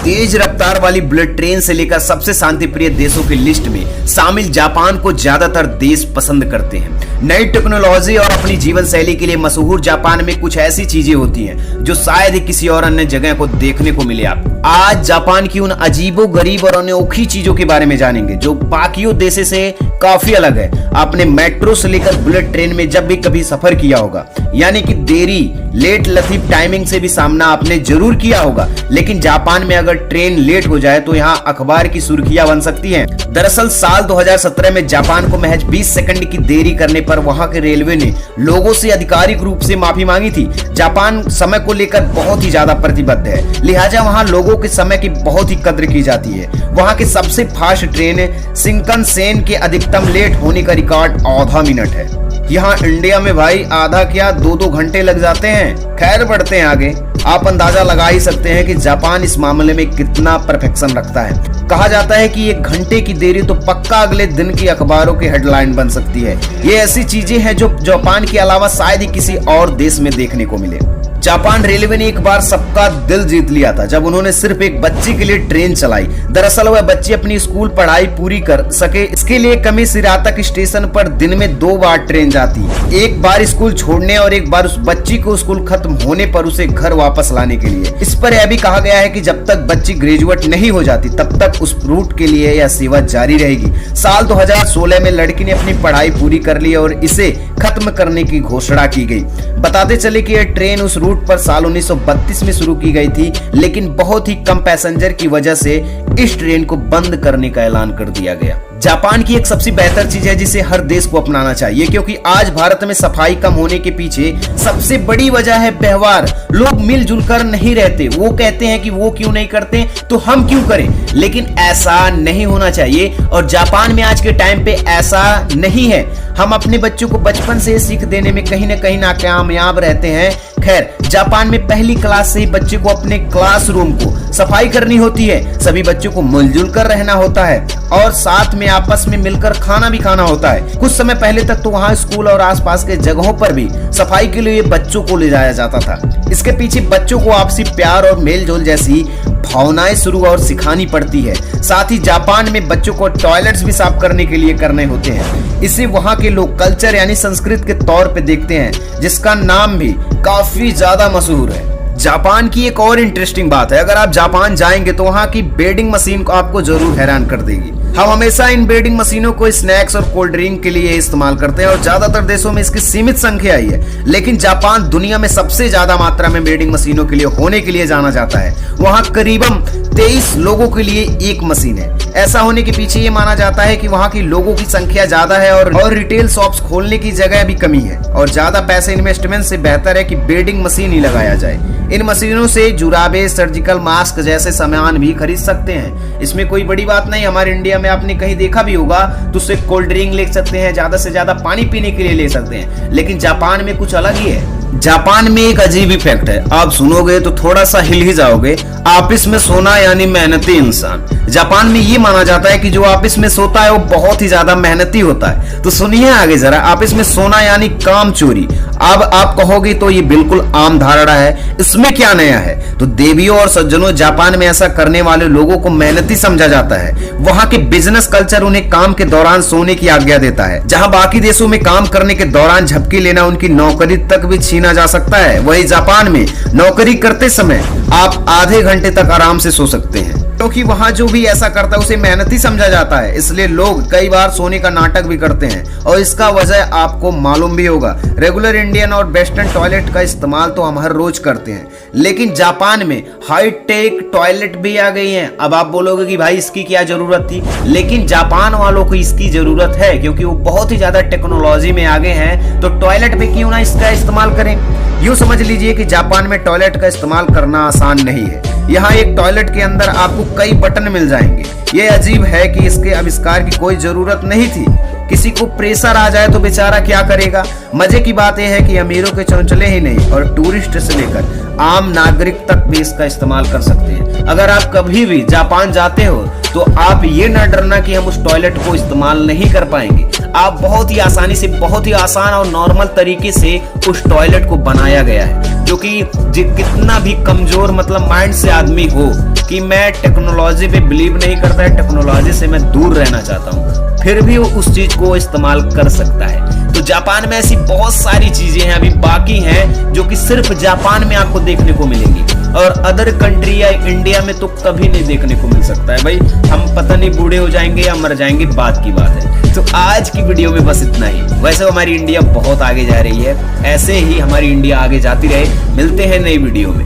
तेज रफ्तार वाली bullet train से लेकर सबसे शांति प्रिय देशों की लिस्ट में शामिल जापान को ज्यादातर देश पसंद करते हैं। नई टेक्नोलॉजी और अपनी जीवन शैली के लिए मशहूर जापान में कुछ ऐसी चीजें होती हैं जो शायद ही किसी और अन्य जगह को देखने को मिले। आप आज जापान की उन अजीबो गरीब और अनोखी चीजों के बारे में जानेंगे जो बाकियों देशों से काफी अलग है। आपने मेट्रो से लेकर बुलेट ट्रेन में जब भी कभी सफर किया होगा, यानी कि देरी, लेट, लतीफ टाइमिंग से भी सामना आपने जरूर किया होगा, लेकिन जापान में अगर ट्रेन लेट हो जाए तो यहाँ अखबार की सुर्खियां बन सकती हैं। दरअसल साल 2017 में जापान को महज 20 सेकंड की देरी करने पर वहां के रेलवे ने लोगों से आधिकारिक रूप से माफी मांगी थी। जापान समय को लेकर बहुत ही ज्यादा प्रतिबद्ध है, लिहाजा वहां लोगों के समय की बहुत ही कद्र की जाती है। वहां के सबसे फास्ट ट्रेन शिंकनसेन के अधिकतम लेट होने का रिकॉर्ड आधा मिनट है। यहाँ इंडिया में भाई आधा क्या 2-2 घंटे लग जाते हैं। खैर बढ़ते हैं आगे। आप अंदाजा लगा ही सकते हैं कि जापान इस मामले में कितना परफेक्शन रखता है। कहा जाता है कि 1 घंटे की देरी तो पक्का अगले दिन की अखबारों की हेडलाइन बन सकती है। ये ऐसी चीजें हैं जो जापान के अलावा शायद ही किसी और देश में देखने को मिले। जापान रेलवे ने एक बार सबका दिल जीत लिया था जब उन्होंने सिर्फ एक बच्ची के लिए ट्रेन चलाई। दरअसल वह बच्ची अपनी स्कूल पढ़ाई पूरी कर सके, इसके लिए कमिशिराता स्टेशन पर दिन में 2 बार ट्रेन जाती, एक बार स्कूल छोड़ने और एक बार उस बच्ची को स्कूल खत्म होने पर उसे घर वापस लाने के लिए। इस पर यह भी कहा गया है कि जब तक बच्ची ग्रेजुएट नहीं हो जाती तब तक उस रूट के लिए यह सेवा जारी रहेगी। साल 2016 में लड़की ने अपनी पढ़ाई पूरी कर ली और इसे खत्म करने की घोषणा की गई। बताते चले कि यह ट्रेन उस रूट पर साल 1932 में शुरू की गई थी, लेकिन बहुत ही कम पैसेंजर की वजह से इस ट्रेन को बंद करने का ऐलान कर दिया गया। जापान की एक सबसे बेहतर चीज है जिसे हर देश को अपनाना चाहिए, क्योंकि आज भारत में सफाई कम होने के पीछे सबसे बड़ी वजह है व्यवहार। लोग मिलजुल कर नहीं रहते। वो कहते हैं कि वो क्यों नहीं करते तो हम क्यों करें, लेकिन ऐसा नहीं होना चाहिए और जापान में आज के टाइम पे ऐसा नहीं है। हम अपने बच्चों को बचपन से सीख देने में कहीं ना कहीं नाकामयाब रहते हैं। खैर, जापान में पहली क्लास से ही बच्चे को अपने क्लासरूम को सफाई करनी होती है। सभी बच्चों को मिलजुल कर रहना होता है और साथ में आपस में मिलकर खाना भी खाना होता है। कुछ समय पहले तक तो वहाँ स्कूल और आसपास के जगहों पर भी सफाई के लिए बच्चों को ले जाया जाता था। इसके पीछे बच्चों को आपसी प्यार और मेलजोल जैसी भावनाएं शुरू और सिखानी पड़ती है। साथ ही जापान में बच्चों को टॉयलेट्स भी साफ करने के लिए करने होते हैं। इसे वहाँ के लोग कल्चर यानी संस्कृत के तौर पे देखते हैं, जिसका नाम भी काफी ज्यादा मशहूर है। जापान की एक और इंटरेस्टिंग बात है, अगर आप जापान जाएंगे तो वहाँ की वेंडिंग मशीन को आपको जरूर हैरान कर देगी। हम हमेशा इन वेंडिंग मशीनों को स्नैक्स और कोल्ड ड्रिंक के लिए इस्तेमाल करते हैं और ज्यादातर देशों में इसकी सीमित संख्या ही है, लेकिन जापान दुनिया में सबसे ज्यादा मात्रा में वेंडिंग मशीनों के लिए होने के लिए जाना जाता है। वहाँ करीबन 23 लोगों के लिए एक मशीन है। ऐसा होने के पीछे ये माना जाता है कि वहाँ की लोगों की संख्या ज्यादा है और रिटेल शॉप्स खोलने की जगह भी कमी है और ज्यादा पैसे इन्वेस्टमेंट से बेहतर है कि वेंडिंग मशीन ही लगाया जाए। इन मशीनों से जुराबे, सर्जिकल मास्क जैसे सामान भी खरीद सकते हैं। इसमें कोई बड़ी बात नहीं। हमारे इंडिया में आपने कहीं देखा भी होगा तो उससे कोल्ड ड्रिंक ले सकते हैं, ज्यादा से ज्यादा पानी पीने के लिए ले सकते हैं, लेकिन जापान में कुछ अलग ही है। जापान में एक अजीब इफेक्ट है, आप सुनोगे तो थोड़ा सा हिल ही जाओगे। ऑफिस में सोना यानी मेहनती इंसान। जापान में ये माना जाता है कि जो ऑफिस में सोता है वो बहुत ही ज्यादा मेहनती होता है। तो सुनिए आगे जरा, ऑफिस में सोना यानी काम चोरी। अब आप कहोगे तो ये बिल्कुल आम धारणा है, इसमें क्या नया है? तो देवियों और सज्जनों, जापान में ऐसा करने वाले लोगों को मेहनती समझा जाता है। वहाँ के बिजनेस कल्चर उन्हें काम के दौरान सोने की आज्ञा देता है। जहाँ बाकी देशों में काम करने के दौरान झपकी लेना उनकी नौकरी तक भी छीना जा सकता है, वही जापान में नौकरी करते समय आप आधे घंटे तक आराम से सो सकते हैं, क्योंकि वहाँ जो भी ऐसा करता है उसे मेहनती समझा जाता है। इसलिए लोग कई बार सोने का नाटक भी करते हैं और इसका वजह आपको मालूम भी होगा। रेगुलर इंडियन और वेस्टर्न टॉयलेट का इस्तेमाल तो हम हर रोज करते हैं, लेकिन जापान में हाई टेक टॉयलेट भी आ गई हैं। अब आप बोलोगे कि भाई इसकी क्या जरूरत थी, लेकिन जापान वालों को इसकी जरूरत है क्योंकि वो बहुत ही ज्यादा टेक्नोलॉजी में आगे हैं। तो टॉयलेट पे क्यों ना इसका इस्तेमाल करें। यूं समझ लीजिए कि जापान में टॉयलेट का इस्तेमाल करना आसान नहीं है। यहाँ एक टॉयलेट के अंदर आपको कई बटन मिल जाएंगे। ये अजीब है कि इसके आविष्कार की कोई जरूरत नहीं थी। किसी को प्रेशर आ जाए तो बेचारा क्या करेगा। मजे की बात यह है कि अमीरों के चौंचले ही नहीं और टूरिस्ट से लेकर आम नागरिक तक भी इसका इस्तेमाल कर सकते हैं। अगर आप कभी भी जापान जाते हो तो आप ये न डरना कि हम उस टॉयलेट को इस्तेमाल नहीं कर पाएंगे। आप बहुत ही आसानी से, बहुत ही आसान और नॉर्मल तरीके से उस टॉयलेट को बनाया गया है, जो कि कितना भी कमजोर मतलब माइंड से आदमी हो कि मैं टेक्नोलॉजी पे बिलीव नहीं करता है, टेक्नोलॉजी से मैं दूर रहना चाहता हूँ, फिर भी वो उस चीज को इस्तेमाल कर सकता है। तो जापान में ऐसी बहुत सारी चीजें हैं अभी बाकी हैं जो कि सिर्फ जापान में आपको देखने को मिलेंगी और अदर कंट्री या इंडिया में तो कभी नहीं देखने को मिल सकता है। भाई हम पता नहीं बूढ़े हो जाएंगे या मर जाएंगे, बात की बात है। तो आज की वीडियो में बस इतना ही। वैसे हमारी इंडिया बहुत आगे जा रही है, ऐसे ही हमारी इंडिया आगे जाती रहे। मिलते हैं नई वीडियो में।